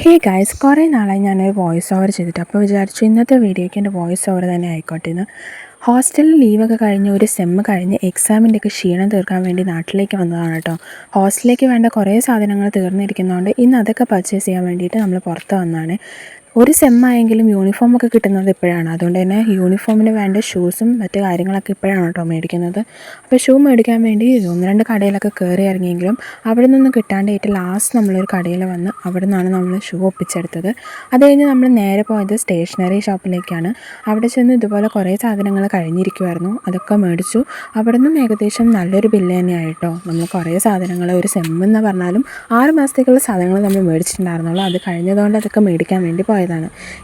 Hey guys, കുറേ നാളായി ഞാനൊരു വോയിസ് ഓവർ ചെയ്തിട്ട് അപ്പോൾ വിചാരിച്ചു ഇന്നത്തെ വീഡിയോയ്ക്ക് എൻ്റെ വോയിസ് ഓവർ തന്നെ ആയിക്കോട്ടെ എന്ന്. ഹോസ്റ്റലിൽ ലീവൊക്കെ കഴിഞ്ഞ് ഒരു സെമ്മ് കഴിഞ്ഞ് എക്സാമിൻ്റെയൊക്കെ ക്ഷീണം തീർക്കാൻ വേണ്ടി നാട്ടിലേക്ക് വന്നതാണ് കേട്ടോ. ഹോസ്റ്റലിലേക്ക് വേണ്ട കുറേ സാധനങ്ങൾ തീർന്നിരിക്കുന്നതുകൊണ്ട് ഇന്ന് അതൊക്കെ പർച്ചേസ് ചെയ്യാൻ വേണ്ടിയിട്ട് നമ്മൾ പുറത്ത് വന്നതാണ്. ഒരു സെമ്മായെങ്കിലും യൂണിഫോമൊക്കെ കിട്ടുന്നത് ഇപ്പോഴാണ്. അതുകൊണ്ട് തന്നെ യൂണിഫോമിന് വേണ്ട ഷൂസും മറ്റു കാര്യങ്ങളൊക്കെ ഇപ്പോഴാണ് കേട്ടോ മേടിക്കുന്നത്. അപ്പോൾ ഷൂ മേടിക്കാൻ വേണ്ടി ഒന്ന് രണ്ട് കടയിലൊക്കെ കയറി ഇറങ്ങിയെങ്കിലും അവിടെ നിന്നും കിട്ടാണ്ട് ഏറ്റവും ലാസ്റ്റ് നമ്മളൊരു കടയിൽ വന്ന് അവിടെ നിന്നാണ് നമ്മൾ ഷൂ ഒപ്പിച്ചെടുത്തത്. അത് കഴിഞ്ഞ് നമ്മൾ നേരെ പോയത് സ്റ്റേഷനറി ഷോപ്പിലേക്കാണ്. അവിടെ ചെന്ന് ഇതുപോലെ കുറേ സാധനങ്ങൾ കഴിഞ്ഞിരിക്കുമായിരുന്നു. അതൊക്കെ മേടിച്ചു. അവിടെ നിന്നും ഏകദേശം നല്ലൊരു ബില്ല് തന്നെയായിട്ടോ. നമ്മൾ കുറേ സാധനങ്ങൾ ഒരു സെമ്മെന്ന് പറഞ്ഞാലും 6 മാസത്തേക്കുള്ള സാധനങ്ങൾ നമ്മൾ മേടിച്ചിട്ടുണ്ടായിരുന്നുള്ളൂ. അത് കഴിഞ്ഞതുകൊണ്ട് അതൊക്കെ മേടിക്കാൻ വേണ്ടി പോയതാണ്.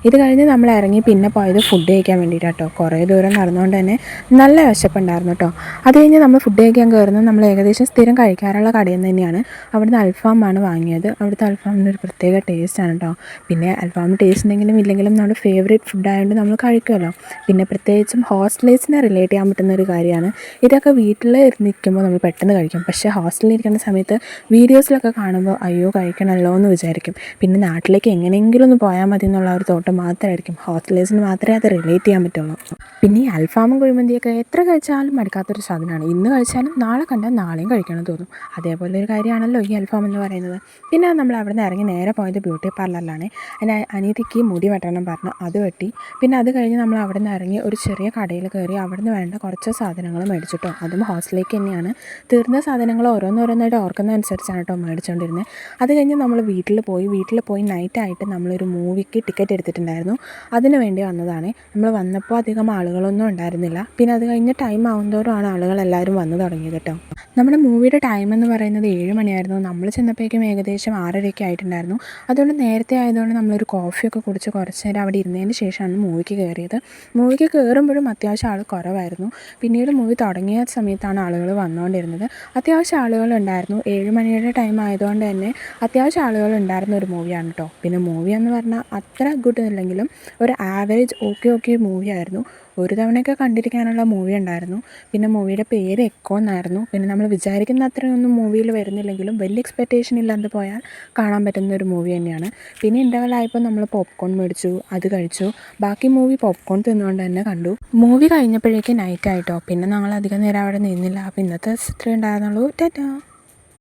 ഇത് കഴിഞ്ഞ് നമ്മൾ ഇറങ്ങി പിന്നെ പോയത് ഫുഡ് കഴിക്കാൻ വേണ്ടിയിട്ടാട്ടോ. കുറേ ദൂരം നടന്നുകൊണ്ട് തന്നെ നല്ല വിശപ്പുണ്ടായിരുന്നു കേട്ടോ. അത് കഴിഞ്ഞ് നമ്മൾ ഫുഡ് കഴിക്കാൻ കയറുന്നത് നമ്മൾ ഏകദേശം സ്ഥിരം കഴിക്കാറുള്ള കടയിൽ നിന്ന് തന്നെയാണ്. അവിടുന്ന് അൽഫാമാണ് വാങ്ങിയത്. അവിടുത്തെ അൽഫാമിന് ഒരു പ്രത്യേക ടേസ്റ്റാണ് കേട്ടോ. പിന്നെ അൽഫാം ടേസ്റ്റ് ഉണ്ടെങ്കിലും ഇല്ലെങ്കിലും നമ്മുടെ ഫേവറേറ്റ് ഫുഡായതുകൊണ്ട് നമ്മൾ കഴിക്കുമല്ലോ. പിന്നെ പ്രത്യേകിച്ചും ഹോസ്റ്റലേഴ്സിനെ റിലേറ്റ് ചെയ്യാൻ പറ്റുന്ന ഒരു കാര്യമാണ്. ഇതൊക്കെ വീട്ടിൽ നിൽക്കുമ്പോൾ നമ്മൾ പെട്ടെന്ന് കഴിക്കും. പക്ഷേ ഹോസ്റ്റലിൽ ഇരിക്കുന്ന സമയത്ത് വീഡിയോസിലൊക്കെ കാണുമ്പോൾ അയ്യോ കഴിക്കണമല്ലോ എന്ന് വിചാരിക്കും. പിന്നെ നാട്ടിലേക്ക് എങ്ങനെയെങ്കിലും ഒന്ന് പോയാൽ മതി എന്നുള്ള ഒരു തോട്ടം മാത്രമായിരിക്കും. ഹോസ്റ്റലേഴ്സിന് മാത്രമേ അത് റിലേറ്റ് ചെയ്യാൻ പറ്റുള്ളൂ. പിന്നെ ഈ അൽഫാമും കുഴിമന്തിയൊക്കെ എത്ര കഴിച്ചാലും മടുക്കാത്തൊരു സാധനമാണ്. ഇന്ന് കഴിച്ചാലും നാളെ കണ്ടാൽ നാളെയും കഴിക്കണം തോന്നും. അതേപോലെ ഒരു കാര്യമാണല്ലോ ഈ അൽഫാം എന്ന് പറയുന്നത്. പിന്നെ നമ്മൾ അവിടെ നിന്ന് ഇറങ്ങി നേരെ പോയത് ബ്യൂട്ടി പാർലറിലാണ്. എൻ്റെ അനിയത്തിക്ക് മുടി വെട്ടണം പറഞ്ഞു, അത് വെട്ടി. പിന്നെ അത് കഴിഞ്ഞ് നമ്മൾ അവിടെ നിന്ന് ഇറങ്ങി ഒരു ചെറിയ കടയിൽ കയറി അവിടെ നിന്ന് വേണ്ട കുറച്ച് സാധനങ്ങൾ മേടിച്ചിട്ടോ. അതും ഹോസ്റ്റലിലേക്ക് തന്നെയാണ്. തീർന്ന സാധനങ്ങൾ ഓരോന്നോരോന്നായിട്ട് ഓർക്കുന്നതനുസരിച്ചാണ് കേട്ടോ മേടിച്ചുകൊണ്ടിരുന്നത്. അത് കഴിഞ്ഞ് നമ്മൾ വീട്ടിൽ പോയി നൈറ്റായിട്ട് നമ്മളൊരു മൂവിക്ക് ടിക്കറ്റ് എടുത്തിട്ടുണ്ടായിരുന്നു. അതിന് വേണ്ടി വന്നതാണ്. നമ്മൾ വന്നപ്പോൾ അധികം ആളുകളൊന്നും ഉണ്ടായിരുന്നില്ല. പിന്നെ അത് കഴിഞ്ഞ് ടൈം ആവുന്നതോറുമാണ് ആളുകളെല്ലാവരും വന്നു തുടങ്ങിയത് കേട്ടോ. നമ്മുടെ മൂവിയുടെ ടൈം എന്ന് പറയുന്നത് 7 മണിയായിരുന്നു. നമ്മൾ ചെന്നപ്പോഴേക്കും ഏകദേശം 6:30 ആയിട്ടുണ്ടായിരുന്നു. അതുകൊണ്ട് നേരത്തെ ആയതുകൊണ്ട് നമ്മളൊരു കോഫിയൊക്കെ കുടിച്ച് കുറച്ച് നേരം അവിടെ ഇരുന്നതിന് ശേഷമാണ് മൂവിക്ക് കയറിയത്. മൂവിക്ക് കയറുമ്പോഴും അത്യാവശ്യം ആൾ കുറവായിരുന്നു. പിന്നീട് മൂവി തുടങ്ങിയ സമയത്താണ് ആളുകൾ വന്നുകൊണ്ടിരുന്നത്. അത്യാവശ്യം ആളുകളുണ്ടായിരുന്നു. 7 മണിയുടെ ടൈം ആയതുകൊണ്ട് തന്നെ അത്യാവശ്യം ആളുകൾ ഉണ്ടായിരുന്ന ഒരു മൂവിയാണ് കേട്ടോ. പിന്നെ മൂവി എന്ന് പറഞ്ഞാൽ അത്ര ഗുഡ് ഇല്ലെങ്കിലും ഒരു ആവറേജ് ഓക്കെ മൂവിയായിരുന്നു. ഒരു തവണയൊക്കെ കണ്ടിരിക്കാനുള്ള മൂവി ഉണ്ടായിരുന്നു. പിന്നെ മൂവിയുടെ പേര് എക്കോ എന്നായിരുന്നു. പിന്നെ നമ്മൾ വിചാരിക്കുന്ന അത്രയൊന്നും മൂവിയിൽ വരുന്നില്ലെങ്കിലും വലിയ എക്സ്പെക്റ്റേഷൻ ഇല്ലാതെ പോയാൽ കാണാൻ പറ്റുന്ന ഒരു മൂവി തന്നെയാണ്. പിന്നെ ഇൻ്റർവെൽ നമ്മൾ പോപ്കോൺ മേടിച്ചു, അത് കഴിച്ചു. ബാക്കി മൂവി പോപ്കോൺ തിന്നുകൊണ്ട് തന്നെ കണ്ടു. മൂവി കഴിഞ്ഞപ്പോഴേക്കും നൈറ്റ് ആയിട്ടോ. പിന്നെ ഞങ്ങൾ അധികം നേരം അവിടെ നിന്നില്ല. അപ്പോൾ ഇന്നത്തെ ഇത്രയും ഉണ്ടായിരുന്നുള്ളൂ. ടാറ്റാ.